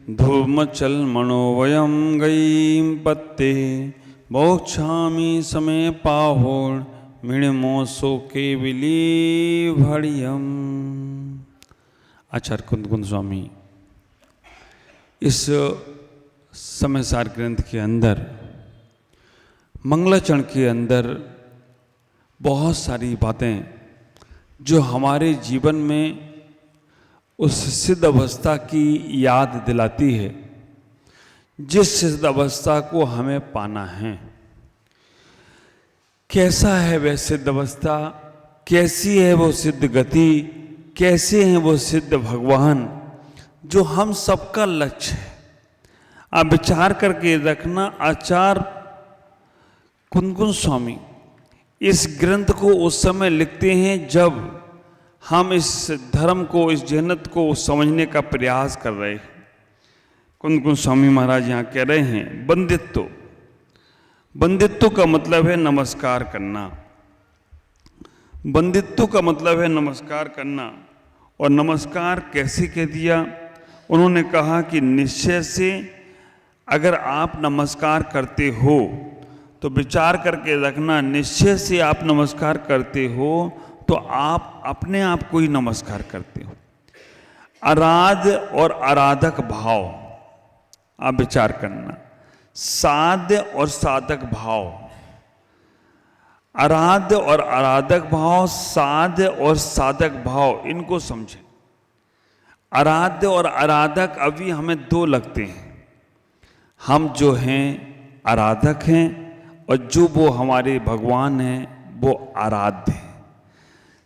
धूमचल मनोवयम गईं पत्ते मोक्षामि समय पाहोण मिणमोसो के विली भड़ियम। आचार्य कुंद स्वामी इस समयसार ग्रंथ के अंदर मंगलाचरण के अंदर बहुत सारी बातें जो हमारे जीवन में उस सिद्ध अवस्था की याद दिलाती है, जिस सिद्ध अवस्था को हमें पाना है। कैसा है वह सिद्ध अवस्था, कैसी है वो सिद्ध गति, कैसे हैं वो सिद्ध भगवान जो हम सबका लक्ष्य है। आप विचार करके रखना, आचार्य कुंद स्वामी इस ग्रंथ को उस समय लिखते हैं जब हम इस धर्म को, इस जन्नत को समझने का प्रयास कर रहे हैं। कुंद स्वामी महाराज यहाँ कह रहे हैं बंदित्व। बंदित्व का मतलब है नमस्कार करना। बंदित्व का मतलब है नमस्कार करना। और नमस्कार कैसे कह दिया? उन्होंने कहा कि निश्चय से अगर आप नमस्कार करते हो तो विचार करके रखना, निश्चय से आप नमस्कार करते हो तो आप अपने आप को ही नमस्कार करते हो। आराध्य और आराधक भाव आप विचार करना, साध्य और साधक भाव, आराध्य और आराधक भाव, साध्य और साधक भाव, इनको समझें। आराध्य और आराधक अभी हमें दो लगते हैं। हम जो हैं आराधक हैं और जो वो हमारे भगवान हैं वो आराध्य हैं।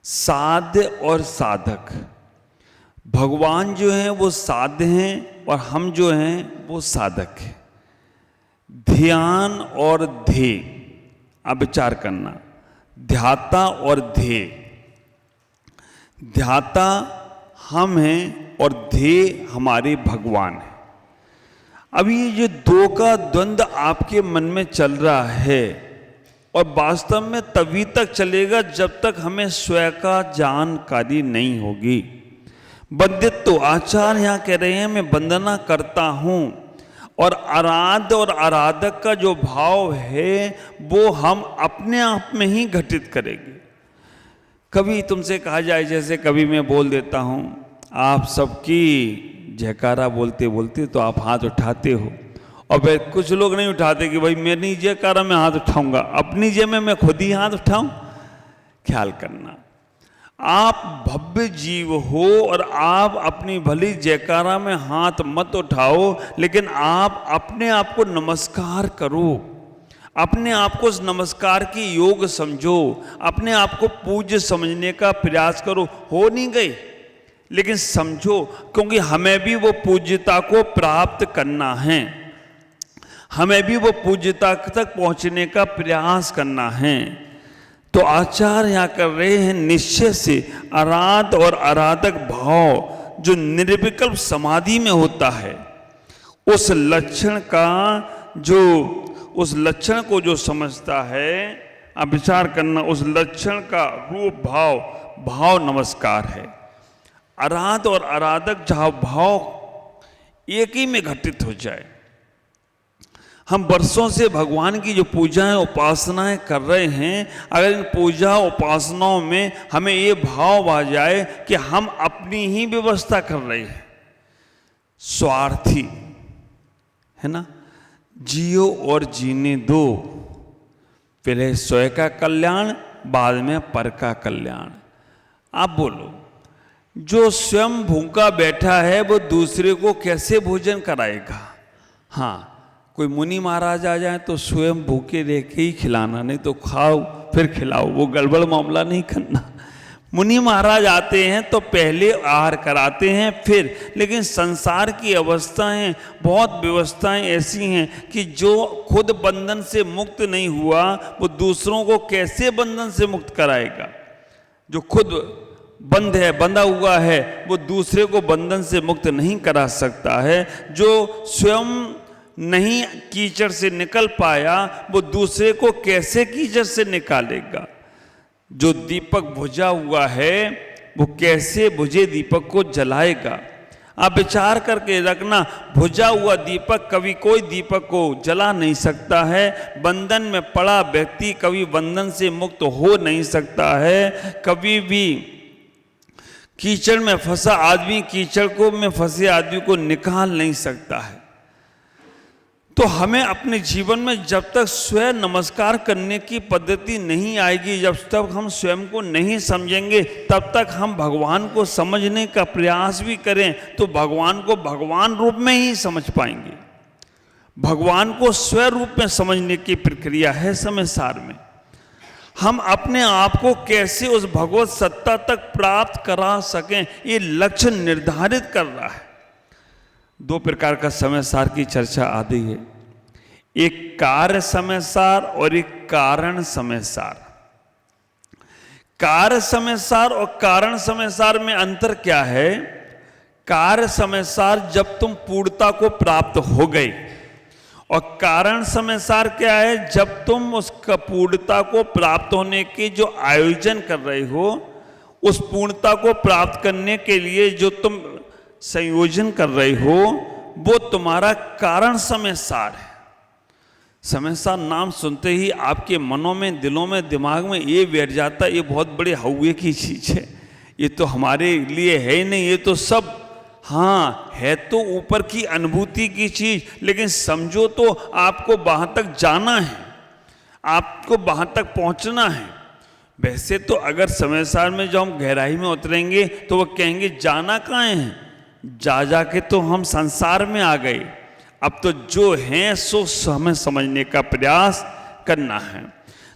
साध्य और साधक, भगवान जो हैं वो साध्य हैं और हम जो हैं वो साधक हैं। ध्यान और ध्येय आप विचार करना, ध्याता और ध्येय। ध्याता हम हैं और ध्येय हमारे भगवान है। अभी ये दो का द्वंद्व आपके मन में चल रहा है और वास्तव में तभी तक चलेगा जब तक हमें स्वयं का जानकारी नहीं होगी। बंदित्व, आचार्य यहाँ कह रहे हैं मैं वंदना करता हूँ, और आराध्य और आराधक का जो भाव है वो हम अपने आप में ही घटित करेंगे। कभी तुमसे कहा जाए, जैसे कभी मैं बोल देता हूँ, आप सबकी जयकारा बोलते बोलते तो आप हाथ उठाते हो, और वह कुछ लोग नहीं उठाते कि भाई मैं नहीं जयकारा में हाथ उठाऊंगा, अपनी जय में मैं खुद ही हाथ उठाऊं। ख्याल करना, आप भव्य जीव हो और आप अपनी भली जयकारा में हाथ मत उठाओ, लेकिन आप अपने आप को नमस्कार करो, अपने आप को उस नमस्कार की योग समझो, अपने आप को पूज्य समझने का प्रयास करो। हो नहीं गए लेकिन समझो, क्योंकि हमें भी वो पूज्यता को प्राप्त करना है, हमें भी वो पूज्यता तक पहुंचने का प्रयास करना है। तो आचार्य यहाँ कर रहे हैं निश्चय से आराध और आराधक भाव जो निर्विकल्प समाधि में होता है, उस लक्षण का उस लक्षण को जो समझता है, आप विचार करना, उस लक्षण का रूप भाव नमस्कार है। आराध और आराधक जहाँ भाव एक ही में घटित हो जाए। हम वर्षों से भगवान की जो पूजाएं उपासनाएं कर रहे हैं, अगर इन पूजा उपासनाओं में हमें ये भाव आ जाए कि हम अपनी ही व्यवस्था कर रहे हैं, स्वार्थी है ना, जियो और जीने दो, पहले स्वयं का कल्याण बाद में पर का कल्याण। आप बोलो, जो स्वयं भूखा बैठा है वो दूसरे को कैसे भोजन कराएगा? हाँ, कोई मुनि महाराज आ जाए तो स्वयं भूखे रह के ही खिलाना, नहीं तो खाओ फिर खिलाओ, वो गड़बड़ मामला नहीं करना। मुनि महाराज आते हैं तो पहले आहार कराते हैं फिर, लेकिन संसार की अवस्थाएं, बहुत व्यवस्थाएं ऐसी हैं कि जो खुद बंधन से मुक्त नहीं हुआ वो दूसरों को कैसे बंधन से मुक्त कराएगा? जो खुद बंधा हुआ है वो दूसरे को बंधन से मुक्त नहीं करा सकता है। जो स्वयं नहीं कीचड़ से निकल पाया वो दूसरे को कैसे कीचड़ से निकालेगा? जो दीपक बुझा हुआ है वो कैसे बुझे दीपक को जलाएगा? आप विचार करके रखना, बुझा हुआ दीपक कभी कोई दीपक को जला नहीं सकता है। बंधन में पड़ा व्यक्ति कभी बंधन से मुक्त हो नहीं सकता है। कभी भी कीचड़ में फंसा आदमी कीचड़ को में फंसे आदमी को निकाल नहीं सकता है। तो हमें अपने जीवन में जब तक स्वयं नमस्कार करने की पद्धति नहीं आएगी, जब तक हम स्वयं को नहीं समझेंगे, तब तक हम भगवान को समझने का प्रयास भी करें तो भगवान को भगवान रूप में ही समझ पाएंगे। भगवान को स्वयं रूप में समझने की प्रक्रिया है समय सार में। हम अपने आप को कैसे उस भगवत सत्ता तक प्राप्त करा सकें, ये लक्ष्य निर्धारित कर रहा है। दो प्रकार का समय सार की चर्चा आती है, एक कार्य समय सार और एक कारण समय सार। कार्य समय सार और कारण समय सार में अंतर क्या है? कार्य समय सार जब तुम पूर्णता को प्राप्त हो गए, और कारण समय सार क्या है? जब तुम उस पूर्णता को प्राप्त होने के जो आयोजन कर रहे हो, उस पूर्णता को प्राप्त करने के लिए जो तुम संयोजन कर रहे हो, वो तुम्हारा कारण समय सार है। समय सार नाम सुनते ही आपके मनों में, दिलों में, दिमाग में ये बैठ जाता है, ये बहुत बड़े हौवे की चीज है, ये तो हमारे लिए है ही नहीं, ये तो सब हाँ है तो ऊपर की अनुभूति की चीज, लेकिन समझो तो आपको वहां तक जाना है, आपको वहां तक पहुंचना है। वैसे तो अगर समय सार में जो हम गहराई में उतरेंगे तो वो कहेंगे जाना कहाँ है, जा जा के तो हम संसार में आ गए, अब तो जो है सो हमें समझने का प्रयास करना है।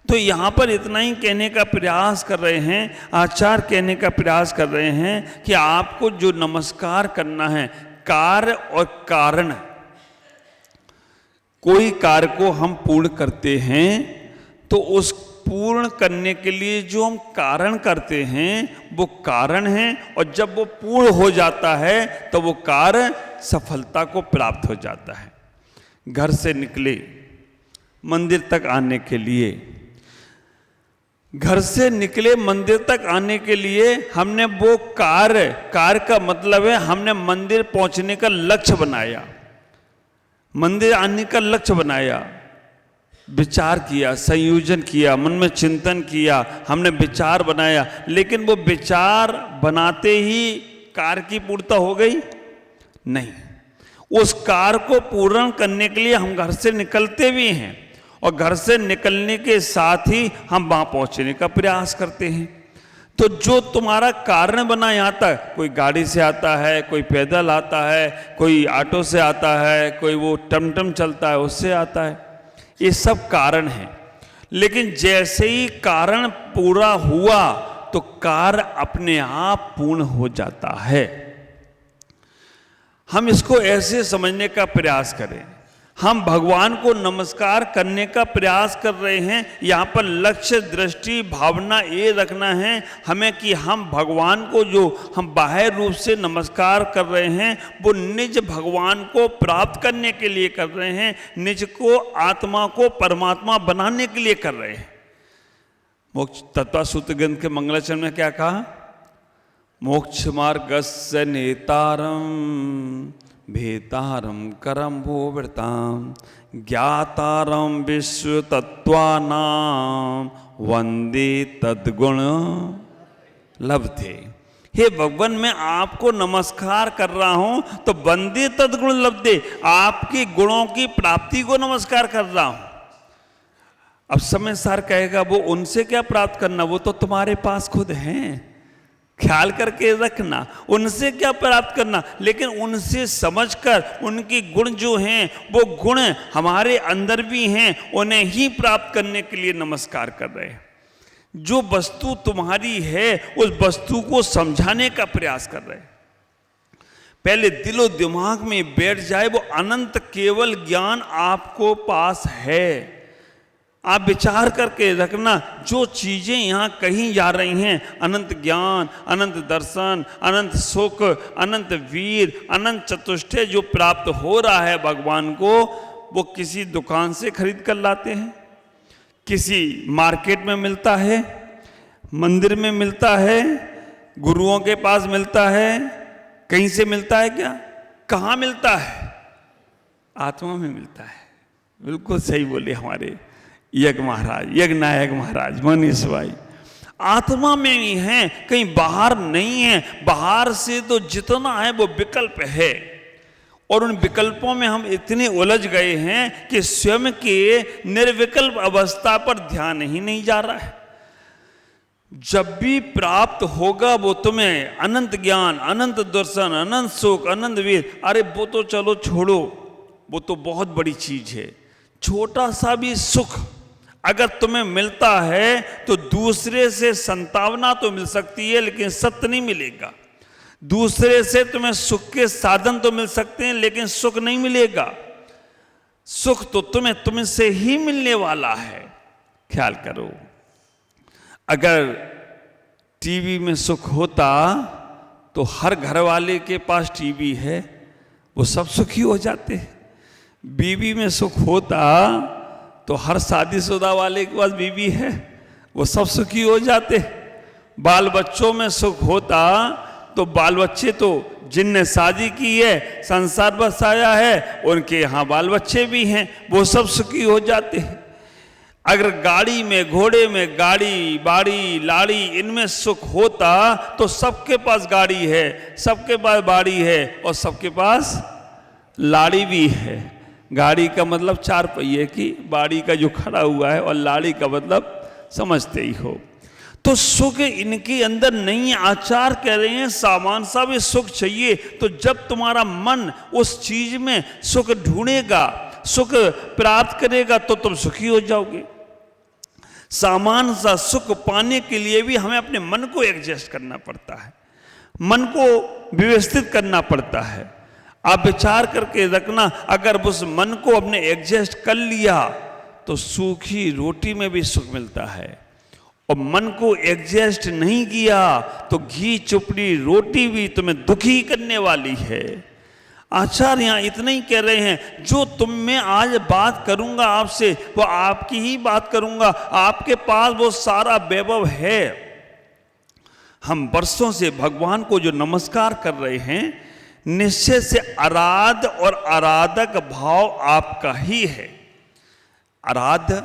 तो यहाँ पर इतना ही कहने का प्रयास कर रहे हैं, आचार्य कहने का प्रयास कर रहे हैं कि आपको जो नमस्कार करना है, कार्य और कारण, कोई कार्य को हम पूर्ण करते हैं तो उस पूर्ण करने के लिए जो हम कारण करते हैं वो कारण है, और जब वो पूर्ण हो जाता है तो वो कार्य सफलता को प्राप्त हो जाता है। घर से निकले मंदिर तक आने के लिए, घर से निकले मंदिर तक आने के लिए हमने वो कार्य का मतलब है हमने मंदिर पहुंचने का लक्ष्य बनाया, मंदिर आने का लक्ष्य बनाया, विचार किया, संयोजन किया, मन में चिंतन किया, हमने विचार बनाया, लेकिन वो विचार बनाते ही कार्य की पूर्णता हो गई नहीं। उस कार्य को पूर्ण करने के लिए हम घर से निकलते भी हैं, और घर से निकलने के साथ ही हम वहां पहुंचने का प्रयास करते हैं। तो जो तुम्हारा कारण बना यहाँ तक, कोई गाड़ी से आता है, कोई पैदल आता है, कोई ऑटो से आता है, कोई वो टमटम चलता है उससे आता है, ये सब कारण है। लेकिन जैसे ही कारण पूरा हुआ तो कार्य अपने आप पूर्ण हो जाता है। हम इसको ऐसे समझने का प्रयास करें, हम भगवान को नमस्कार करने का प्रयास कर रहे हैं, यहाँ पर लक्ष्य, दृष्टि, भावना ये रखना है हमें कि हम भगवान को जो हम बाह्य रूप से नमस्कार कर रहे हैं वो निज भगवान को प्राप्त करने के लिए कर रहे हैं, निज को, आत्मा को परमात्मा बनाने के लिए कर रहे हैं। मोक्ष तत्व सूत्र ग्रंथ के मंगलाचरण में क्या कहा? मोक्ष मार्गस्य नेतारम भेतारम करम भोवृताम ज्ञातारम विश्व तत्वानाम वंदे तद्गुण लब्धे। हे भगवान, मैं आपको नमस्कार कर रहा हूं तो वंदे तद्गुण लब्धे, आपके गुणों की प्राप्ति को नमस्कार कर रहा हूं। अब समय सार कहेगा वो उनसे क्या प्राप्त करना, वो तो तुम्हारे पास खुद हैं, ख्याल करके रखना, उनसे क्या प्राप्त करना, लेकिन उनसे समझकर उनके गुण जो हैं वो गुण हमारे अंदर भी हैं, उन्हें ही प्राप्त करने के लिए नमस्कार कर रहे हैं। जो वस्तु तुम्हारी है उस वस्तु को समझाने का प्रयास कर रहे हैं। पहले दिलो दिमाग में बैठ जाए वो अनंत केवल ज्ञान आपको पास है। आप विचार करके रखना, जो चीजें यहाँ कहीं जा रही हैं, अनंत ज्ञान, अनंत दर्शन, अनंत सुख, अनंत वीर, अनंत चतुष्टय जो प्राप्त हो रहा है भगवान को, वो किसी दुकान से खरीद कर लाते हैं, किसी मार्केट में मिलता है, मंदिर में मिलता है, गुरुओं के पास मिलता है, कहीं से मिलता है क्या? कहाँ मिलता है? आत्मा में मिलता है। बिल्कुल सही बोले हमारे यज्ञ महाराज, यज्ञ नायक महाराज मनीष भाई। आत्मा में ही है, कहीं बाहर नहीं है। बाहर से तो जितना है वो विकल्प है, और उन विकल्पों में हम इतने उलझ गए हैं कि स्वयं के निर्विकल्प अवस्था पर ध्यान ही नहीं जा रहा है। जब भी प्राप्त होगा वो तुम्हें अनंत ज्ञान, अनंत दर्शन, अनंत सुख, अनंत वीर, अरे वो तो चलो छोड़ो, वो तो बहुत बड़ी चीज है। छोटा सा भी सुख अगर तुम्हें मिलता है तो दूसरे से संतावना तो मिल सकती है, लेकिन सत्य नहीं मिलेगा। दूसरे से तुम्हें सुख के साधन तो मिल सकते हैं, लेकिन सुख नहीं मिलेगा। सुख तो तुम्हें से ही मिलने वाला है। ख्याल करो, अगर टीवी में सुख होता तो हर घर वाले के पास टीवी है, वो सब सुखी हो जाते। बीवी में सुख होता तो हर शादीशुदा वाले के पास बीवी है, वो सब सुखी हो जाते। बाल बच्चों में सुख होता तो बाल बच्चे तो जिनने शादी की है, संसार बसाया है, उनके यहाँ बाल बच्चे भी हैं, वो सब सुखी हो जाते हैं। अगर गाड़ी में, घोड़े में, गाड़ी, बाड़ी, लाड़ी, इनमें सुख होता तो सबके पास गाड़ी है, सबके पास बाड़ी है, और सबके पास लाड़ी भी है। गाड़ी का मतलब 4 पहिए की, बाड़ी का जो खड़ा हुआ है, और लाड़ी का मतलब समझते ही हो। तो सुख इनके अंदर नहीं है। आचार कह रहे हैं सामान सा भी सुख चाहिए। तो जब तुम्हारा मन उस चीज में सुख ढूंढेगा, सुख प्राप्त करेगा, तो तुम सुखी हो जाओगे। सामान सा सुख पाने के लिए भी हमें अपने मन को एडजस्ट करना पड़ता है, मन को व्यवस्थित करना पड़ता है। आप विचार करके रखना, अगर उस मन को अपने एडजस्ट कर लिया तो सूखी रोटी में भी सुख मिलता है, और मन को एडजस्ट नहीं किया तो घी चुपड़ी रोटी भी तुम्हें दुखी करने वाली है। आचार्य यहाँ इतना ही कह रहे हैं, जो तुम में आज बात करूंगा आपसे, वो आपकी ही बात करूंगा। आपके पास वो सारा वैभव है। हम वर्षों से भगवान को जो नमस्कार कर रहे हैं, निश्चय से आराध और आराधक भाव आपका ही है। आराध्य,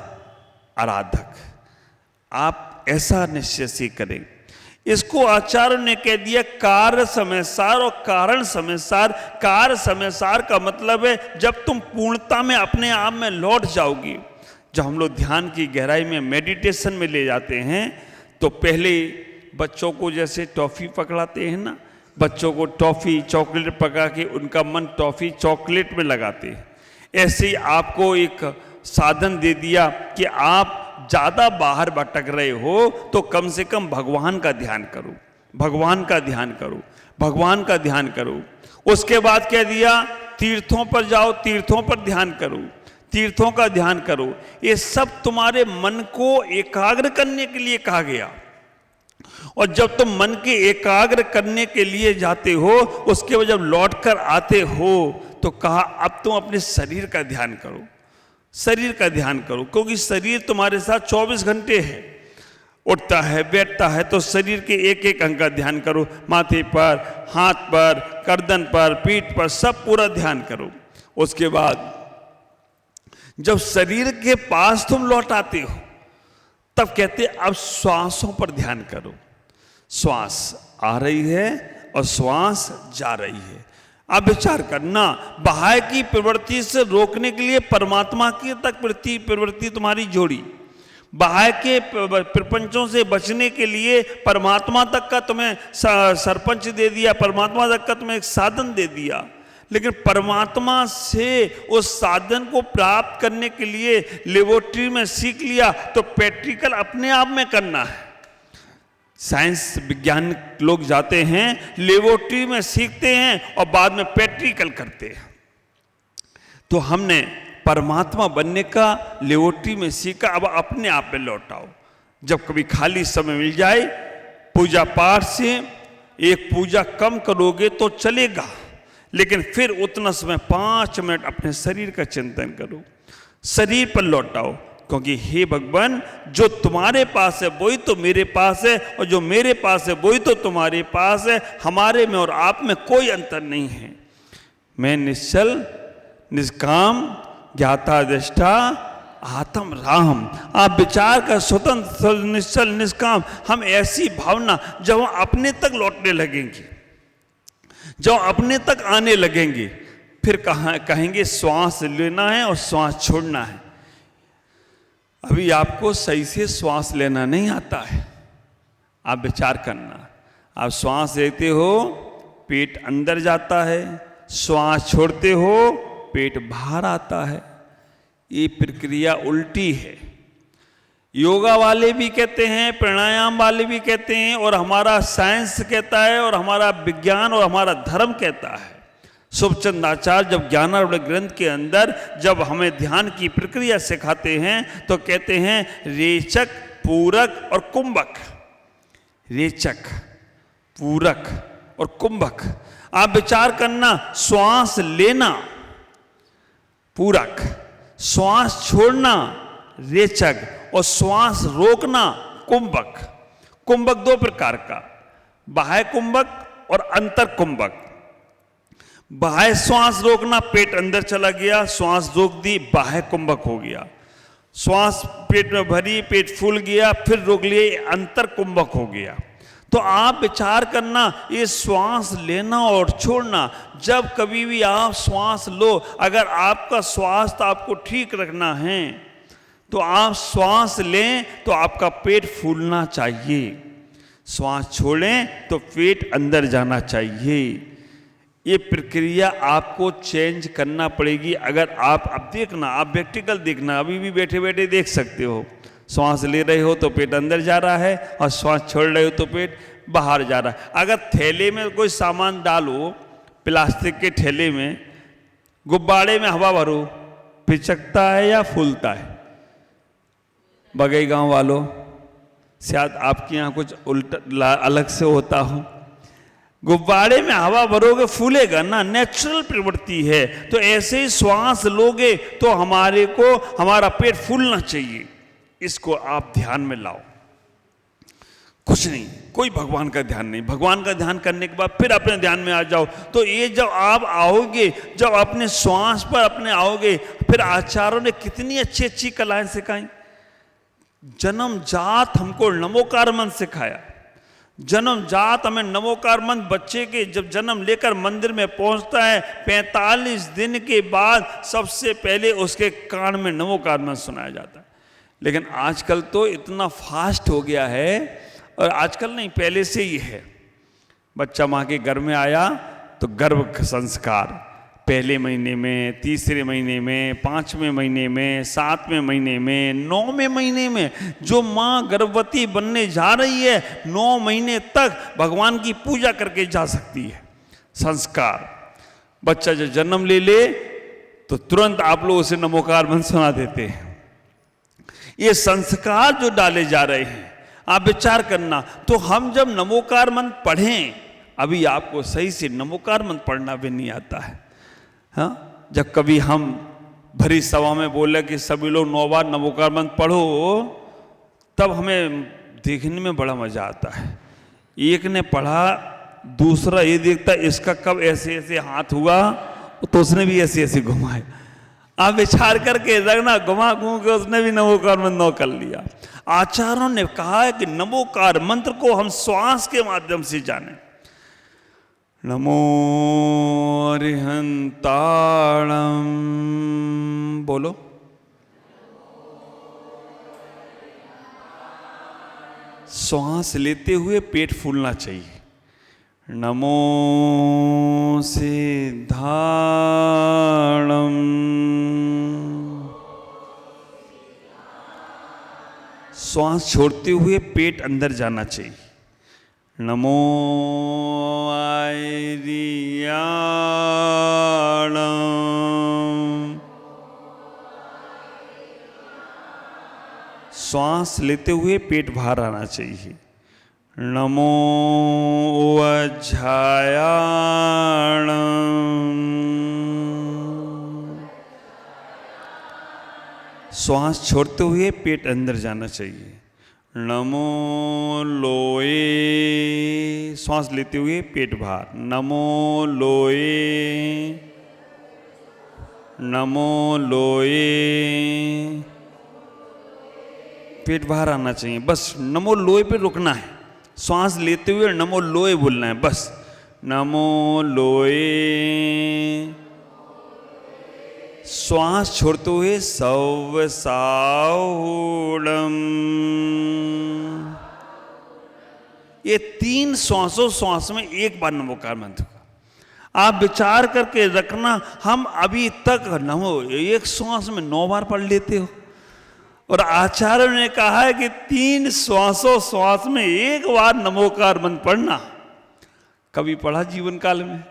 आराधक, आप ऐसा निश्चय से करें। इसको आचार्य ने कह दिया कार्य समयसार और कारण समयसार। कार्य समयसार का मतलब है जब तुम पूर्णता में अपने आप में लौट जाओगी। जब हम लोग ध्यान की गहराई में, मेडिटेशन में ले जाते हैं, तो पहले बच्चों को जैसे टॉफी पकड़ाते हैं ना, बच्चों को टॉफी चॉकलेट पका के उनका मन टॉफी चॉकलेट में लगाते हैं। ऐसे ही आपको एक साधन दे दिया कि आप ज्यादा बाहर भटक रहे हो तो कम से कम भगवान का ध्यान करो, भगवान का ध्यान करो, भगवान का ध्यान करो। उसके बाद कह दिया तीर्थों पर जाओ, तीर्थों पर ध्यान करो, तीर्थों का ध्यान करो। ये सब तुम्हारे मन को एकाग्र करने के लिए कहा गया। और जब तुम मन के एकाग्र करने के लिए जाते हो, उसके बाद जब लौट कर आते हो तो कहा अब तुम अपने शरीर का ध्यान करो, शरीर का ध्यान करो, क्योंकि शरीर तुम्हारे साथ 24 घंटे है। उठता है, बैठता है, तो शरीर के एक एक अंग का ध्यान करो। माथे पर, हाथ पर, गर्दन पर, पीठ पर, सब पूरा ध्यान करो। उसके बाद जब शरीर के पास तुम लौट आते हो, तब कहते अब श्वासों पर ध्यान करो। श्वास आ रही है और श्वास जा रही है। आप विचार करना, बाह्य की प्रवृत्ति से रोकने के लिए परमात्मा की तक प्रवृत्ति तुम्हारी जोड़ी, बाह्य के प्रपंचों से बचने के लिए परमात्मा तक का तुम्हें सरपंच दे दिया, परमात्मा तक का तुम्हें एक साधन दे दिया। लेकिन परमात्मा से उस साधन को प्राप्त करने के लिए लेबोरेटरी में सीख लिया तो प्रैक्टिकल अपने आप में करना है। साइंस विज्ञान लोग जाते हैं, लेबोरेटरी में सीखते हैं और बाद में प्रैक्टिकल करते हैं। तो हमने परमात्मा बनने का लेबोरेटरी में सीखा, अब अपने आप में लौटाओ। जब कभी खाली समय मिल जाए, पूजा पाठ से एक पूजा कम करोगे तो चलेगा, लेकिन फिर उतना समय 5 मिनट अपने शरीर का चिंतन करो, शरीर पर लौटाओ। क्योंकि हे भगवान, जो तुम्हारे पास है वही तो मेरे पास है, और जो मेरे पास है वही तो तुम्हारे पास है। हमारे में और आप में कोई अंतर नहीं है। मैं निश्चल निष्काम ज्ञाता दृष्टा आत्म राम। आप विचार कर, स्वतंत्र निश्चल निष्काम, हम ऐसी भावना जब हम अपने तक लौटने लगेंगे, जब अपने तक आने लगेंगे, फिर कहेंगे श्वास लेना है और श्वास छोड़ना है। अभी आपको सही से श्वास लेना नहीं आता है। आप विचार करना, आप श्वास लेते हो पेट अंदर जाता है, श्वास छोड़ते हो पेट बाहर आता है। ये प्रक्रिया उल्टी है। योगा वाले भी कहते हैं, प्राणायाम वाले भी कहते हैं, और हमारा साइंस कहता है, और हमारा विज्ञान और हमारा धर्म कहता है। शुभचंद आचार्य जब ज्ञानार्णव ग्रंथ के अंदर जब हमें ध्यान की प्रक्रिया सिखाते हैं तो कहते हैं रेचक, पूरक और कुंभक। रेचक, पूरक और कुंभक। आप विचार करना, श्वास लेना पूरक, श्वास छोड़ना रेचक, और श्वास रोकना कुंभक। कुंभक दो प्रकार का, बाह्य कुंभक और अंतर कुंभक। बाह्य श्वास रोकना, पेट अंदर चला गया, श्वास रोक दी, बाह्य कुंभक हो गया। श्वास पेट में भरी, पेट फूल गया, फिर रोक लिए, अंतर कुंभक हो गया। तो आप विचार करना, ये श्वास लेना और छोड़ना, जब कभी भी आप श्वास लो, अगर आपका स्वास्थ्य आपको ठीक रखना है तो आप श्वास लें तो आपका पेट फूलना चाहिए, श्वास छोड़ें तो पेट अंदर जाना चाहिए। ये प्रक्रिया आपको चेंज करना पड़ेगी। अगर आप, अब देखना, आप प्रैक्टिकल देखना, अभी भी बैठे बैठे देख सकते हो, श्वास ले रहे हो तो पेट अंदर जा रहा है, और श्वास छोड़ रहे हो तो पेट बाहर जा रहा है। अगर थैले में कोई सामान डालो, प्लास्टिक के थैले में, गुब्बारे में हवा भरो, पिचकता है या फूलता है? बगई गांव वालों, शायद आपके यहाँ कुछ उल्टा अलग से होता हो। गुब्बारे में हवा भरोगे फूलेगा ना, नेचुरल प्रवृत्ति है। तो ऐसे ही श्वास लोगे तो हमारा पेट फूलना चाहिए। इसको आप ध्यान में लाओ। कुछ नहीं, कोई भगवान का ध्यान नहीं। भगवान का ध्यान करने के बाद फिर अपने ध्यान में आ जाओ। तो ये जब आप आओगे, जब अपने श्वास पर अपने आओगे, फिर आचार्यों ने कितनी अच्छी अच्छी कलाएं सिखाई। जन्म जात हमको नमोकार मंत्र सिखाया। जन्म जात हमें नमोकार मंत्र, बच्चे के जब जन्म लेकर मंदिर में पहुंचता है, 45 दिन के बाद सबसे पहले उसके कान में नमोकार मंत्र सुनाया जाता है। लेकिन आजकल तो इतना फास्ट हो गया है, और आजकल नहीं, पहले से ही है। बच्चा माँ के घर में आया तो गर्भ संस्कार पहले महीने में, तीसरे महीने में, 5वें महीने में, 7वें महीने में, 9वें महीने में। जो माँ गर्भवती बनने जा रही है, 9 महीने तक भगवान की पूजा करके जा सकती है। संस्कार, बच्चा जब जन्म ले तो तुरंत आप लोग उसे नमोकार मंत्र सुना देते हैं। ये संस्कार जो डाले जा रहे हैं, आप विचार करना। तो हम जब नमोकार मंत्र पढ़ें, अभी आपको सही से नमोकार मंत्र पढ़ना भी नहीं आता है। हाँ, जब कभी हम भरी सभा में बोले कि सभी लोग 9 बार नमोकार मंत्र पढ़ो, तब हमें देखने में बड़ा मजा आता है। एक ने पढ़ा, दूसरा ये देखता इसका कब ऐसे ऐसे हाथ हुआ, तो उसने भी ऐसे ऐसे घुमाए। आप विचार करके रखना, घुमा घूम के उसने भी नमोकार मंत्र 9 कर लिया। आचार्यों ने कहा है कि नमोकार मंत्र को हम श्वास के माध्यम से जाने। नमो अरिहंताणम, बोलो। श्वास लेते हुए पेट फूलना चाहिए। नमो सिद्धाणम, श्वास छोड़ते हुए पेट अंदर जाना चाहिए। नमो आयरियाणम, श्वास लेते हुए पेट बाहर आना चाहिए। नमो अज्झायाणम, श्वास छोड़ते हुए पेट अंदर जाना चाहिए। नमो लोए, श्वास लेते हुए पेट बाहर, नमो लोए, नमो लोए, पेट बाहर आना चाहिए। बस नमो लोए पे रुकना है, श्वास लेते हुए नमो लोए बोलना है बस। नमो लोए, श्वास छोड़ते हुए सव साहुड़म। ये 3 श्वास में एक बार नमोकार मंत्र का आप विचार करके रखना। हम अभी तक नमो एक श्वास में 9 बार पढ़ लेते हो, और आचार्य ने कहा है कि 3 श्वास में एक बार नमोकार मंत्र पढ़ना। कभी पढ़ा जीवन काल में?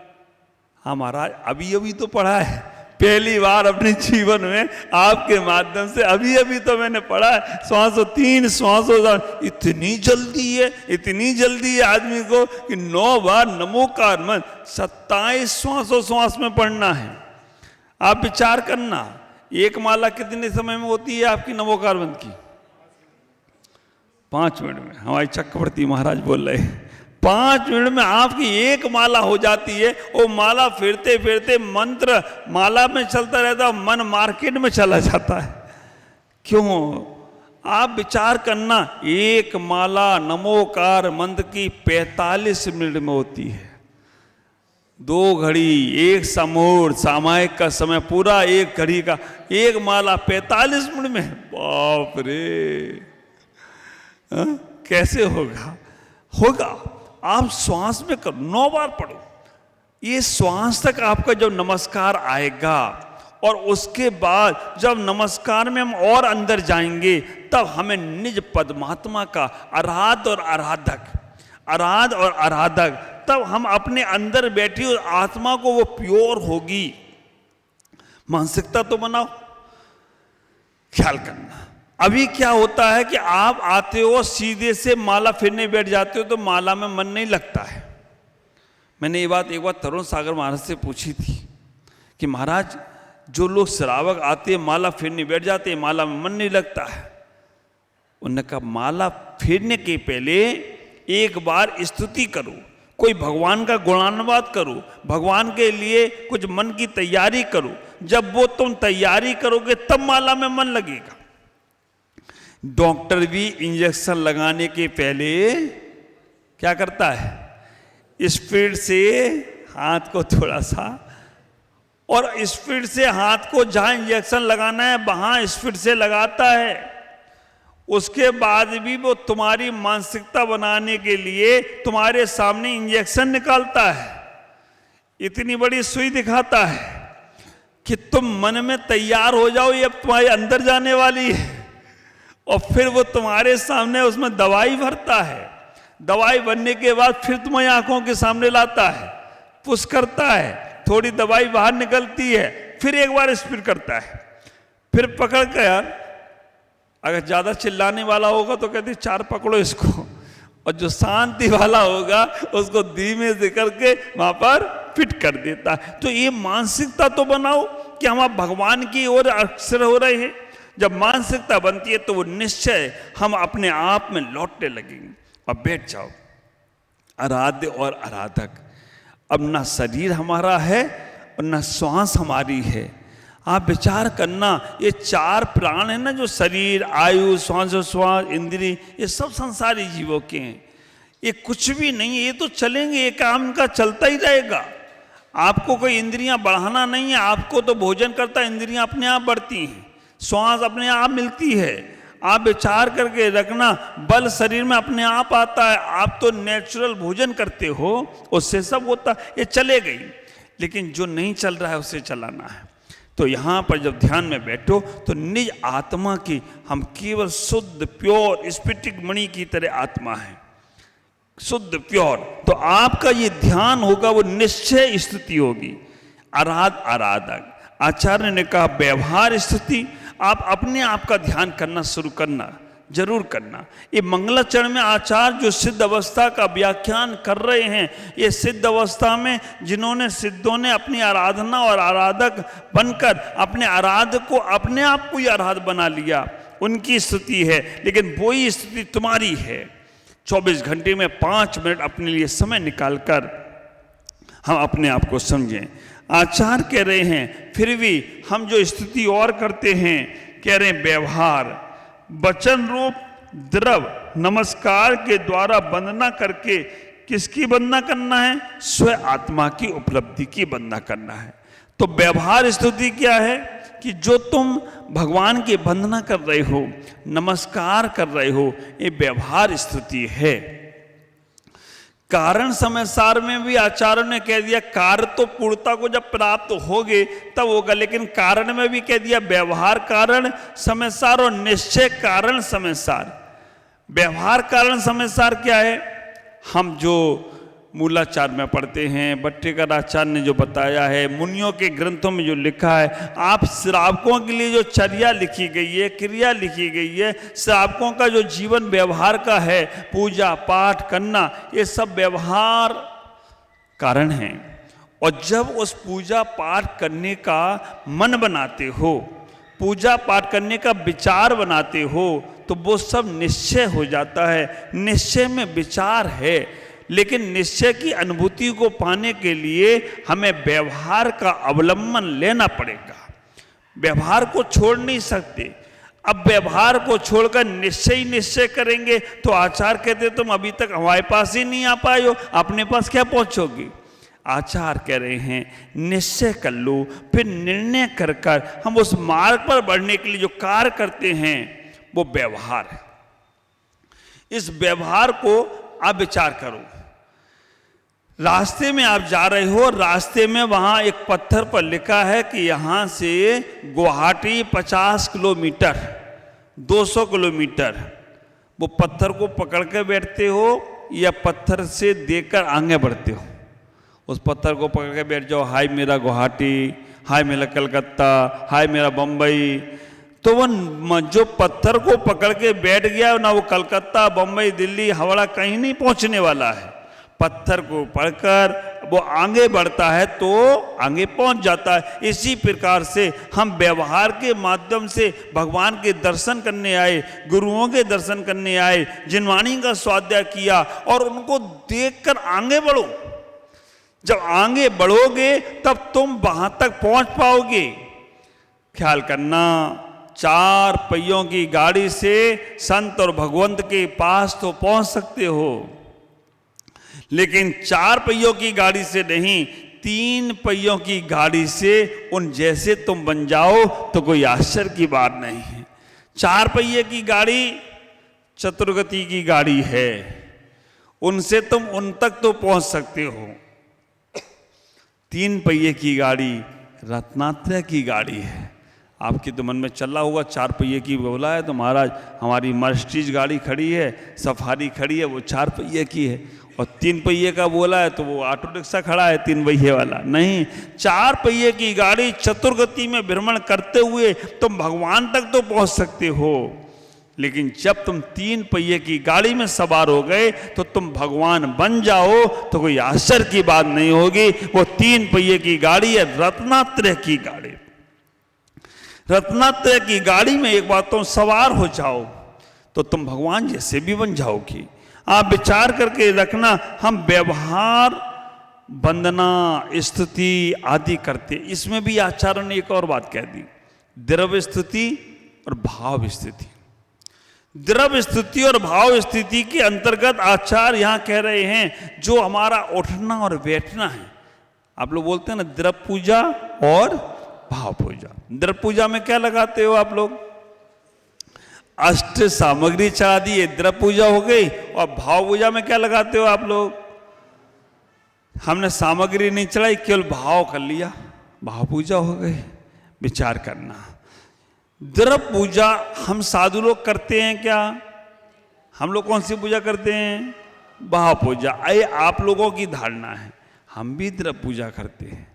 हाँ महाराज, अभी तो पढ़ा है, पहली बार अपने जीवन में आपके माध्यम से अभी तो मैंने पढ़ा है। 3 श्वासों, इतनी जल्दी है आदमी को कि 9 बार नमोकार मंत्र 27 श्वास में पढ़ना है। आप विचार करना, एक माला कितने समय में होती है आपकी नमोकार मंत्र की? 5 मिनट में। हमारी चक्रवर्ती महाराज बोल रहे हैं 5 मिनट में आपकी एक माला हो जाती है। वो माला फिरते फिरते मंत्र माला में चलता रहता, मन मार्केट में चला जाता है। क्यों? आप विचार करना, एक माला नमोकार मंत्र की 45 मिनट में होती है। 2 घड़ी, एक समूह सामायिक का समय पूरा 1 घड़ी का, एक माला 45 मिनट में। बाप रे, कैसे होगा? आप श्वास में करो, 9 बार पढ़ो। ये श्वास तक आपका जब नमस्कार आएगा, और उसके बाद जब नमस्कार में हम और अंदर जाएंगे, तब हमें निज परमात्मा का आराध्य और आराधक, तब हम अपने अंदर बैठी हुई आत्मा को वो प्योर होगी। मानसिकता तो बनाओ, ख्याल करना। अभी क्या होता है कि आप आते हो सीधे से माला फिरने बैठ जाते हो, तो माला में मन नहीं लगता है। मैंने ये बात एक बार तरुण सागर महाराज से पूछी थी कि महाराज, जो लोग श्रावक आते हैं माला फिरने बैठ जाते हैं, माला में मन नहीं लगता है। उन्होंने कहा माला फिरने के पहले एक बार स्तुति करो, कोई भगवान का गुणानुवाद करो, भगवान के लिए कुछ मन की तैयारी करो। जब वो तुम तैयारी करोगे तब माला में मन लगेगा। डॉक्टर भी इंजेक्शन लगाने के पहले क्या करता है? स्पीड से हाथ को थोड़ा सा, और स्पीड से हाथ को जहां इंजेक्शन लगाना है वहां स्पीड से लगाता है। उसके बाद भी वो तुम्हारी मानसिकता बनाने के लिए तुम्हारे सामने इंजेक्शन निकालता है, इतनी बड़ी सुई दिखाता है कि तुम मन में तैयार हो जाओ, ये अब तुम्हारे अंदर जाने वाली है। और फिर वो तुम्हारे सामने उसमें दवाई भरता है। दवाई भरने के बाद फिर तुम्हारी आंखों के सामने लाता है, पुश करता है, थोड़ी दवाई बाहर निकलती है, फिर एक बार स्पीड करता है, फिर पकड़ कर, यार अगर ज्यादा चिल्लाने वाला होगा तो कहते 4 पकड़ो इसको, और जो शांति वाला होगा उसको धीमे से करके वहां पर फिट कर देता है। तो ये मानसिकता तो बनाओ कि हम आप भगवान की ओर अग्रसर हो रहे हैं। जब मानसिकता बनती है तो वो निश्चय हम अपने आप में लौटने लगेंगे। और बैठ जाओ, आराध्य और आराधक। अब ना शरीर हमारा है और ना श्वास हमारी है। आप विचार करना, ये 4 प्राण है ना, जो शरीर, आयु, श्वास, इंद्रिय, ये सब संसारी जीवों के हैं। ये कुछ भी नहीं है, ये तो चलेंगे, ये काम का चलता ही रहेगा। आपको कोई इंद्रियां बढ़ाना नहीं है, आपको तो भोजन करता इंद्रियां अपने आप बढ़ती हैं, श्वास अपने आप मिलती है। आप विचार करके रखना, बल शरीर में अपने आप आता है। आप तो नेचुरल भोजन करते हो, उससे सब होता, ये चले गई। लेकिन जो नहीं चल रहा है उसे चलाना है। तो यहाँ पर जब ध्यान में बैठो तो निज आत्मा की हम केवल शुद्ध प्योर स्फटिक मणि की तरह आत्मा है, शुद्ध प्योर। तो आपका ये ध्यान होगा, वो निश्चय स्तुति होगी, आराधक। आचार्य ने कहा व्यवहार स्तुति। आप अपने आप का ध्यान करना शुरू करना, जरूर करना। ये मंगलाचरण में आचार्य जो सिद्ध अवस्था का व्याख्यान कर रहे हैं, ये सिद्ध अवस्था में जिन्होंने सिद्धों ने अपनी आराधना और आराधक बनकर अपने आराधक को अपने आप को ही आराध बना लिया, उनकी स्तुति है। लेकिन वही स्तुति तुम्हारी है। 24 घंटे में 5 मिनट अपने लिए समय निकालकर हम अपने आप को समझें। आचार्य कह रहे हैं फिर भी हम जो स्तुति और करते हैं, कह रहे हैं व्यवहार वचन रूप द्रव नमस्कार के द्वारा वंदना करके किसकी वंदना करना है? स्वयं आत्मा की उपलब्धि की वंदना करना है। तो व्यवहार स्तुति क्या है कि जो तुम भगवान की वंदना कर रहे हो, नमस्कार कर रहे हो, ये व्यवहार स्तुति है। कारण समयसार में भी आचार्य ने कह दिया कार्य तो पूर्णता को जब प्राप्त होगे तब होगा, लेकिन कारण में भी कह दिया व्यवहार कारण समयसार और निश्चय कारण समयसार। व्यवहार कारण समयसार क्या है? हम जो मूलाचार में पढ़ते हैं, भट्टिकार आचार्य ने जो बताया है, मुनियों के ग्रंथों में जो लिखा है, आप श्रावकों के लिए जो चर्या लिखी गई है, क्रिया लिखी गई है, श्रावकों का जो जीवन व्यवहार का है, पूजा पाठ करना, ये सब व्यवहार कारण हैं। और जब उस पूजा पाठ करने का मन बनाते हो, पूजा पाठ करने का विचार बनाते हो, तो वो सब निश्चय हो जाता है। निश्चय में विचार है, लेकिन निश्चय की अनुभूति को पाने के लिए हमें व्यवहार का अवलंबन लेना पड़ेगा। व्यवहार को छोड़ नहीं सकते। अब व्यवहार को छोड़कर निश्चय ही निश्चय करेंगे तो आचार्य कहते तुम अभी तक हमारे पास ही नहीं आ पाए हो, अपने पास क्या पहुंचोगे? आचार्य कह रहे हैं निश्चय कर लो, फिर निर्णय कर कर हम उस मार्ग पर बढ़ने के लिए जो कार्य करते हैं वो व्यवहार है। इस व्यवहार को आप विचार करो। रास्ते में आप जा रहे हो, रास्ते में वहां एक पत्थर पर लिखा है कि यहां से गुवाहाटी 50 किलोमीटर, 200 किलोमीटर। वो पत्थर को पकड़ के बैठते हो या पत्थर से देखकर आगे बढ़ते हो? उस पत्थर को पकड़ के बैठ जाओ, हाय मेरा गुवाहाटी, हाय मेरा कलकत्ता, हाय मेरा बम्बई। तो वो जो पत्थर को पकड़ के बैठ गया ना, वो कलकत्ता, बम्बई, दिल्ली, हावड़ा कहीं नहीं पहुंचने वाला है। पत्थर को पढ़कर वो आगे बढ़ता है तो आगे पहुंच जाता है। इसी प्रकार से हम व्यवहार के माध्यम से भगवान के दर्शन करने आए, गुरुओं के दर्शन करने आए, जिनवाणी का स्वाध्याय किया और उनको देखकर आगे बढ़ो। जब आगे बढ़ोगे तब तुम वहां तक पहुंच पाओगे। ख्याल करना, 4 पहियों की गाड़ी से संत और भगवंत के पास तो पहुंच सकते हो, लेकिन 4 पहियों की गाड़ी से नहीं, 3 पहियों की गाड़ी से उन जैसे तुम बन जाओ तो कोई आश्चर्य की बात नहीं है। 4 पहिए की गाड़ी चतुर्गति की गाड़ी है, उनसे तुम उन तक तो पहुंच सकते हो। 3 पहिए की गाड़ी रत्नात्रय की गाड़ी है। आपके तो मन में चला होगा 4 पहिए की बोला है तो महाराज हमारी मर्सिडीज गाड़ी खड़ी है, सफारी खड़ी है, वो 4 पहिए की है। और 3 पहिए का बोला है तो वो ऑटो रिक्शा खड़ा है 3 पहिए वाला। नहीं, 4 पहिए की गाड़ी चतुर्गति में भ्रमण करते हुए तुम भगवान तक तो पहुंच सकते हो, लेकिन जब तुम 3 पहिए की गाड़ी में सवार हो गए तो तुम भगवान बन जाओ तो कोई आश्चर्य की बात नहीं होगी। वो 3 पहिए की गाड़ी है रत्नात्रय की गाड़ी। रत्नात्रय की गाड़ी में एक बार तुम सवार हो जाओ तो तुम भगवान जैसे भी बन जाओगी। आप विचार करके रखना, हम व्यवहार, वंदना, स्तुति आदि करते, इसमें भी आचार्य ने एक और बात कह दी, द्रव्य स्तुति और भाव स्तुति। द्रव्य स्तुति और भाव स्थिति के अंतर्गत आचार्य यहां कह रहे हैं जो हमारा उठना और बैठना है। आप लोग बोलते हैं ना द्रव्य पूजा और भाव पूजा। द्रव्य पूजा में क्या लगाते हो आप लोग? अष्ट सामग्री चढ़ा दी, ये द्रव्य पूजा हो गई। और भाव पूजा में क्या लगाते हो आप लोग? हमने सामग्री नहीं चढ़ाई, केवल भाव कर लिया, भाव पूजा हो गई। विचार करना, द्रव्य पूजा हम साधु लोग करते हैं क्या? हम लोग कौन सी पूजा करते हैं? भाव पूजा। ये आप लोगों की धारणा है, हम भी द्रव्य पूजा करते हैं।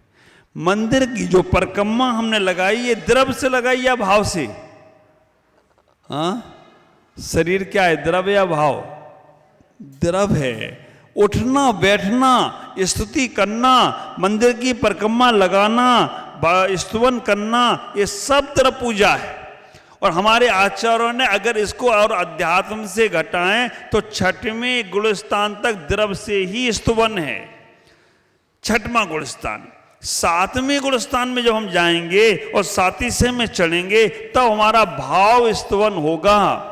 मंदिर की जो परिक्रमा हमने लगाई, ये द्रव्य से लगाई या भाव से? हाँ, शरीर क्या है, द्रव या भाव? द्रव है। उठना बैठना, स्तुति करना, मंदिर की परिक्रमा लगाना, स्तुवन करना, ये सब द्रव पूजा है। और हमारे आचार्यों ने अगर इसको और अध्यात्म से घटाएं तो छठवें गुणस्थान तक द्रव से ही स्तुवन है, छठवां गुणस्थान। सातवें गुणस्थान में जब हम जाएंगे और सातीसे में चलेंगे तब हमारा भाव स्तुवन होगा।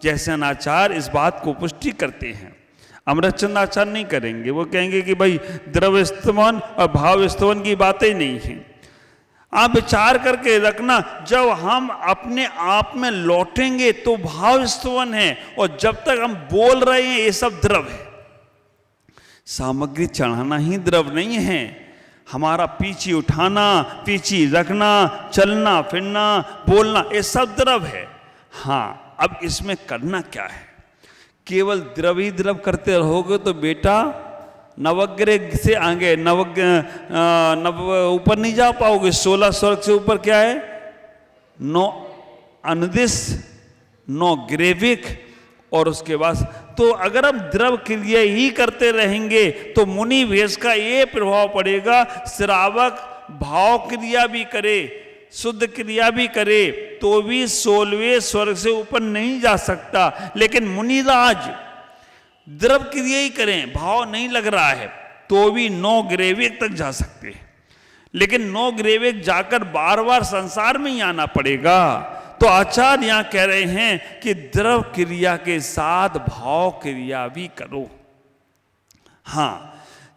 जैसे आचार्य इस बात को पुष्टि करते हैं, अमृतचंद आचार्य नहीं करेंगे। वो कहेंगे कि भाई द्रव्य स्तवन और भाव स्तवन की बातें नहीं है। आप विचार करके रखना, जब हम अपने आप में लौटेंगे तो भाव स्तवन है, और जब तक हम बोल रहे हैं ये सब द्रव है। सामग्री चढ़ाना ही द्रव नहीं है, हमारा पीछे उठाना, पीछे रखना, चलना फिरना, बोलना, ये सब द्रव है। हाँ, अब इसमें करना क्या है? केवल द्रव ही द्रव करते रहोगे तो बेटा नवग्रह से आगे ऊपर नहीं जा पाओगे। 16 स्वर्ग से ऊपर क्या है? 9 अनदिश, 9 ग्रेविक, और उसके बाद तो अगर हम द्रव क्रिया ही करते रहेंगे तो मुनि वेश का ये प्रभाव पड़ेगा, श्रावक भाव क्रिया भी करे, शुद्ध क्रिया भी करे तो भी 16वें स्वर्ग से ऊपर नहीं जा सकता। लेकिन मुनिराज द्रव क्रिया ही करें, भाव नहीं लग रहा है, तो भी 9 ग्रेविक तक जा सकते हैं। लेकिन 9 ग्रेविक जाकर बार बार संसार में ही आना पड़ेगा। तो आचार्य यहां कह रहे हैं कि द्रव क्रिया के साथ भाव क्रिया भी करो। हाँ,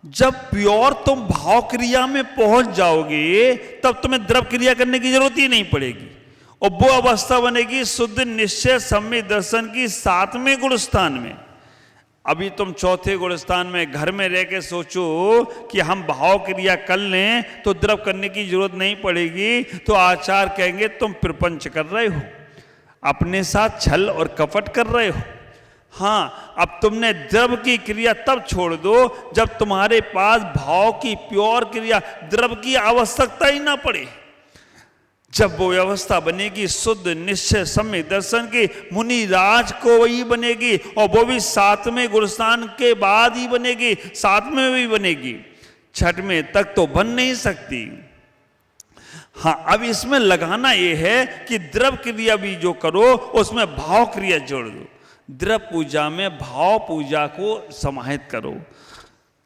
जब प्योर तुम भाव क्रिया में पहुंच जाओगे तब तुम्हें द्रव क्रिया करने की जरूरत ही नहीं पड़ेगी, और वो अवस्था बनेगी शुद्ध निश्चय सम्यक दर्शन की 7वें गुणस्थान में। अभी तुम 4थे गुणस्थान में घर में रह के सोचो कि हम भाव क्रिया कर लें तो द्रव करने की जरूरत नहीं पड़ेगी, तो आचार्य कहेंगे तुम प्रपंच कर रहे हो, अपने साथ छल और कपट कर रहे हो। हाँ, अब तुमने द्रव की क्रिया तब छोड़ दो जब तुम्हारे पास भाव की प्योर क्रिया, द्रव की आवश्यकता ही ना पड़े। जब वो व्यवस्था बनेगी शुद्ध निश्चय सम्यक दर्शन की, मुनि राज को वही बनेगी, और वो भी 7वें गुणस्थान के बाद ही बनेगी, 7वें में भी बनेगी, 6वें तक तो बन नहीं सकती। हाँ, अब इसमें लगाना ये है कि द्रव क्रिया भी जो करो उसमें भाव क्रिया जोड़ दो। द्रव पूजा में भाव पूजा को समाहित करो,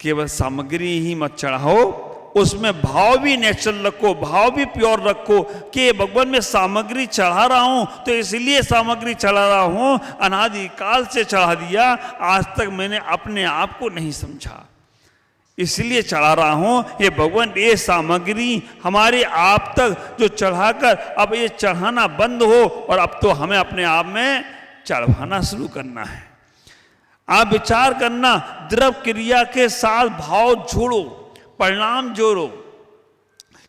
केवल सामग्री ही मत चढ़ाओ, उसमें भाव भी नेचुरल रखो, भाव भी प्योर रखो कि भगवान में सामग्री चढ़ा रहा हूं तो इसलिए सामग्री चढ़ा रहा हूं, अनादि काल से चढ़ा दिया, आज तक मैंने अपने आप को नहीं समझा इसलिए चढ़ा रहा हूं। ये भगवान ये सामग्री हमारे आप तक जो चढ़ाकर अब ये चढ़ाना बंद हो, और अब तो हमें अपने आप में चढ़ाना शुरू करना है। आप विचार करना, द्रव क्रिया के साथ भाव जोड़ो, परिणाम जोड़ो।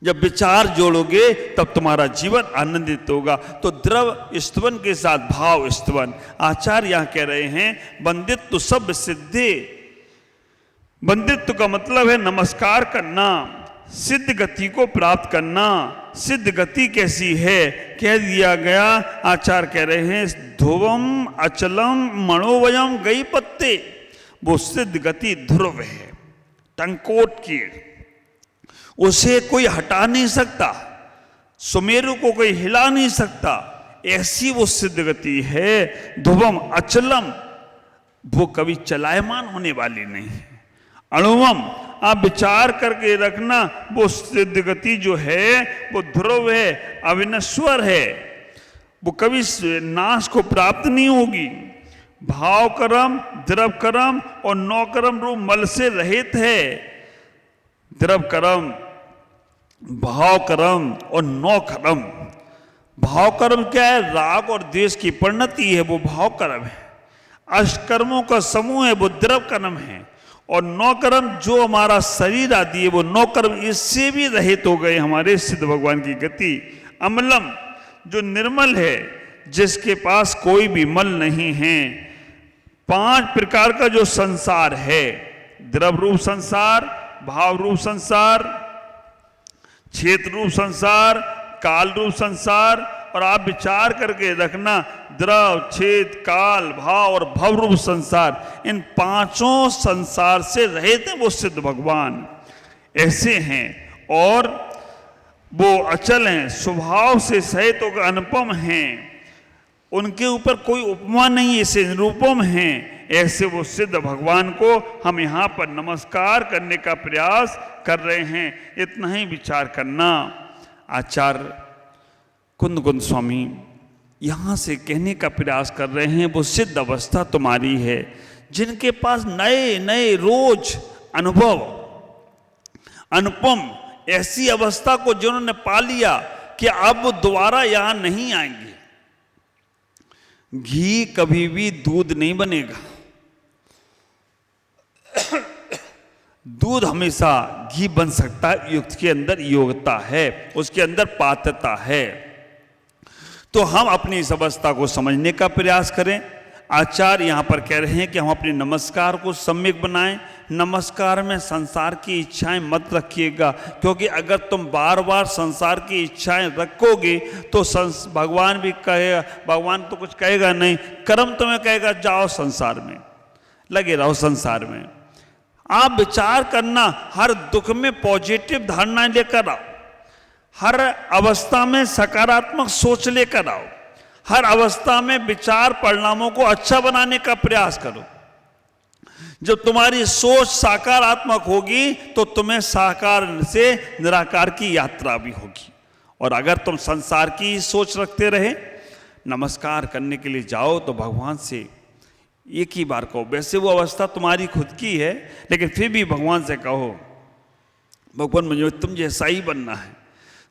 जब विचार जोड़ोगे तब तुम्हारा जीवन आनंदित होगा। तो द्रव स्तवन के साथ भाव स्तवन। आचार्य यहां कह रहे हैं बंदित्व सब सिद्धि। बंदित्व का मतलब है नमस्कार करना, सिद्ध गति को प्राप्त करना। सिद्ध गति कैसी है कह दिया गया। आचार्य कह रहे हैं ध्रुवम अचलम मनोवयम गई पत्ते, वो सिद्ध गति ध्रुव है, टंकोट की, उसे कोई हटा नहीं सकता, सुमेरु को कोई हिला नहीं सकता, ऐसी वो सिद्ध गति है। ध्रुवम अचलम, वो कभी चलायमान होने वाली नहीं है। अणुवम, आप विचार करके रखना, वो सिद्ध गति जो है वो ध्रुव है, अविनश्वर है, वो कभी नाश को प्राप्त नहीं होगी। भाव कर्म, द्रव कर्म और 9 कर्म रूप मल से रहित है। द्रव कर्म, भाव कर्म और 9 कर्म। भाव कर्म क्या है? राग और द्वेष की परिणति है, वो भाव कर्म है। अष्टकर्मों का समूह है, वो द्रव कर्म है। और 9 कर्म जो हमारा शरीर आदि है वो 9 कर्म इससे भी रहित हो गए हमारे सिद्ध भगवान की गति। अमलम, जो निर्मल है, जिसके पास कोई भी मल नहीं है। 5 प्रकार का जो संसार है, द्रव रूप संसार, भाव रूप संसार, क्षेत्र रूप संसार, काल रूप संसार और आप विचार करके रखना, द्रव, छेद, काल, भाव और भवरूप संसार, इन पांचों संसार से रहित हैं वो सिद्ध भगवान। ऐसे हैं और वो अचल हैं, स्वभाव से सहित होकर अनुपम हैं, उनके ऊपर कोई उपमा नहीं, ऐसे निरूपम हैं। ऐसे वो सिद्ध भगवान को हम यहाँ पर नमस्कार करने का प्रयास कर रहे हैं। इतना ही विचार करना। आचार्य कुंद स्वामी यहाँ से कहने का प्रयास कर रहे हैं, वो सिद्ध अवस्था तुम्हारी है, जिनके पास नए नए रोज अनुभव, अनुपम ऐसी अवस्था को जिन्होंने पा लिया कि अब वो दोबारा यहाँ नहीं आएंगे। घी कभी भी दूध नहीं बनेगा, दूध हमेशा घी बन सकता है, युक्त के अंदर योग्यता है, उसके अंदर पात्रता है। तो हम अपनी इस अवस्था को समझने का प्रयास करें। आचार्य यहाँ पर कह रहे हैं कि हम अपने नमस्कार को सम्यक बनाएं। नमस्कार में संसार की इच्छाएं मत रखिएगा, क्योंकि अगर तुम बार बार संसार की इच्छाएं रखोगे तो भगवान भी कहेगा, भगवान तो कुछ कहेगा नहीं, कर्म तुम्हें कहेगा जाओ संसार में, लगे रहो संसार में। आप विचार करना, हर दुख में पॉजिटिव धारणाएं लेकर आओ, हर अवस्था में सकारात्मक सोच लेकर आओ, हर अवस्था में विचार परिणामों को अच्छा बनाने का प्रयास करो। जब तुम्हारी सोच सकारात्मक होगी तो तुम्हें साकार से निराकार की यात्रा भी होगी। और अगर तुम संसार की सोच रखते रहे, नमस्कार करने के लिए जाओ तो भगवान से एक ही बार कहो। वैसे वो अवस्था तुम्हारी खुद की है, लेकिन फिर भी भगवान से कहो, भगवान मुझे तुम जैसा ही बनना है,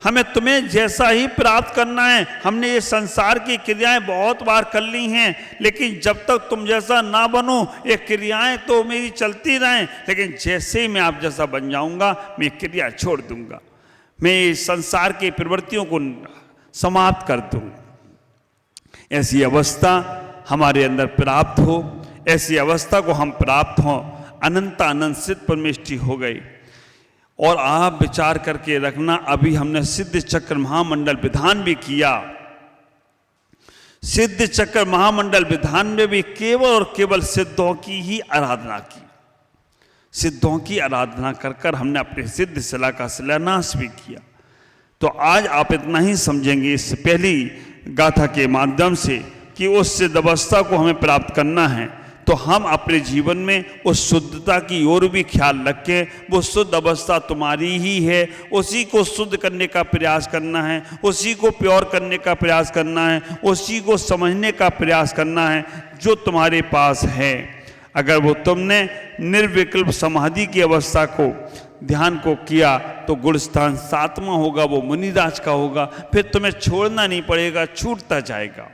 हमें तुम्हें जैसा ही प्राप्त करना है। हमने ये संसार की क्रियाएं बहुत बार कर ली हैं, लेकिन जब तक तुम जैसा ना बनो ये क्रियाएं तो मेरी चलती रहें, लेकिन जैसे ही मैं आप जैसा बन जाऊंगा मैं क्रिया छोड़ दूंगा, मैं संसार की प्रवृत्तियों को समाप्त कर दूंगा। ऐसी अवस्था हमारे अंदर प्राप्त हो, ऐसी अवस्था को हम प्राप्त हों, अनंत अनंत सिद्ध परमेष्टि हो गई। और आप विचार करके रखना, अभी हमने सिद्ध चक्र महामंडल विधान भी किया। सिद्ध चक्र महामंडल विधान में भी केवल और केवल सिद्धों की ही आराधना की। सिद्धों की आराधना कर कर हमने अपने सिद्ध शिला का शिलान्यास भी किया। तो आज आप इतना ही समझेंगे इस पहली गाथा के माध्यम से कि उस सिद्ध अवस्था को हमें प्राप्त करना है, तो हम अपने जीवन में उस शुद्धता की ओर भी ख्याल रखें। वो शुद्ध अवस्था तुम्हारी ही है, उसी को शुद्ध करने का प्रयास करना है, उसी को प्योर करने का प्रयास करना है, उसी को समझने का प्रयास करना है जो तुम्हारे पास है। अगर वो तुमने निर्विकल्प समाधि की अवस्था को ध्यान को किया तो गुणस्थान 7वां होगा, वो मुनिराज का होगा। फिर तुम्हें छोड़ना नहीं पड़ेगा, छूटता जाएगा।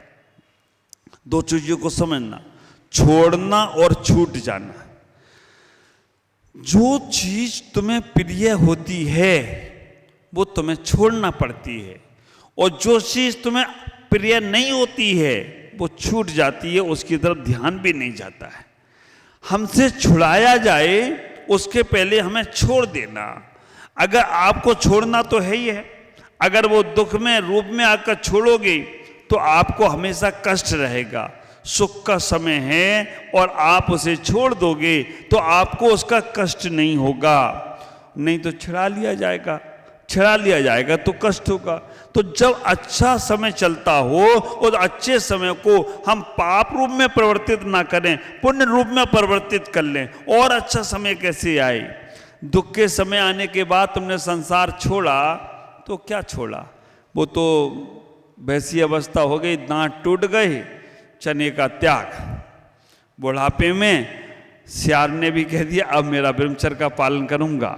दो चीजों को समझना, छोड़ना और छूट जाना। जो चीज तुम्हें प्रिय होती है वो तुम्हें छोड़ना पड़ती है, और जो चीज तुम्हें प्रिय नहीं होती है वो छूट जाती है, उसकी तरफ ध्यान भी नहीं जाता है। हमसे छुड़ाया जाए उसके पहले हमें छोड़ देना। अगर आपको छोड़ना तो है ही है, अगर वो दुख में रूप में आकर छोड़ोगे तो आपको हमेशा कष्ट रहेगा। सुख का समय है और आप उसे छोड़ दोगे तो आपको उसका कष्ट नहीं होगा। नहीं तो छुड़ा लिया जाएगा, छुड़ा लिया जाएगा तो कष्ट होगा। तो जब अच्छा समय चलता हो और अच्छे समय को हम पाप रूप में परिवर्तित ना करें, पुण्य रूप में परिवर्तित कर लें। और अच्छा समय कैसे आए? दुख के समय आने के बाद तुमने संसार छोड़ा तो क्या छोड़ा? वो तो वैसी अवस्था हो गई, दांत टूट गए, चने का त्याग। बुढ़ापे में सियार ने भी कह दिया अब मेरा ब्रह्मचर्य का पालन करूंगा।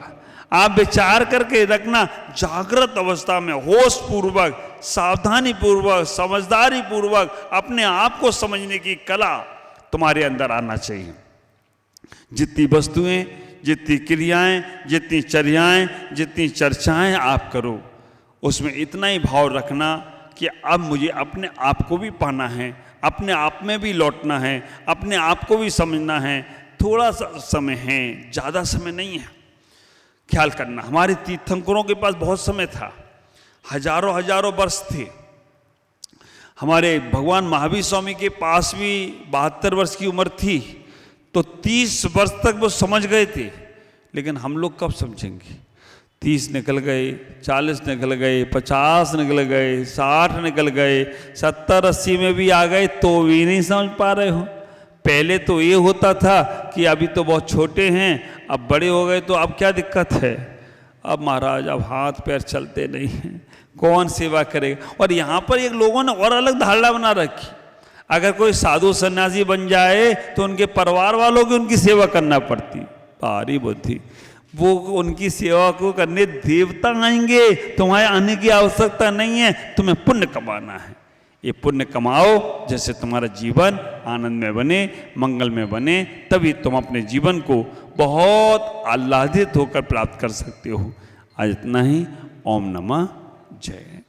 आप विचार करके रखना, जागृत अवस्था में होश पूर्वक, सावधानी पूर्वक, समझदारी पूर्वक अपने आप को समझने की कला तुम्हारे अंदर आना चाहिए। जितनी वस्तुएं, जितनी क्रियाएं, जितनी चर्याएं, जितनी चर्चाएं आप करो, उसमें इतना ही भाव रखना कि अब मुझे अपने आप को भी पाना है, अपने आप में भी लौटना है, अपने आप को भी समझना है। थोड़ा सा समय है, ज़्यादा समय नहीं है। ख्याल करना, हमारे तीर्थंकरों के पास बहुत समय था, हजारों हजारों वर्ष थे। हमारे भगवान महावीर स्वामी के पास भी 72 वर्ष की उम्र थी, तो 30 वर्ष तक वो समझ गए थे, लेकिन हम लोग कब समझेंगे? 30 निकल गए, 40 निकल गए, 50 निकल गए, 60 निकल गए, 70-80 में भी आ गए तो भी नहीं समझ पा रहे हो। पहले तो ये होता था कि अभी तो बहुत छोटे हैं, अब बड़े हो गए तो अब क्या दिक्कत है? अब महाराज अब हाथ पैर चलते नहीं हैं, कौन सेवा करेगा? और यहाँ पर एक लोगों ने और अलग धारणा बना रखी, अगर कोई साधु सन्यासी बन जाए तो उनके परिवार वालों की उनकी सेवा करना पड़ती। भारी बुद्धि, वो उनकी सेवा को करने देवता आएंगे, तुम्हारे आने की आवश्यकता नहीं है, तुम्हें पुण्य कमाना है। ये पुण्य कमाओ जिससे तुम्हारा जीवन आनंद में बने, मंगल में बने, तभी तुम अपने जीवन को बहुत आह्लादित होकर प्राप्त कर सकते हो। आज इतना ही। ओम नमः जय।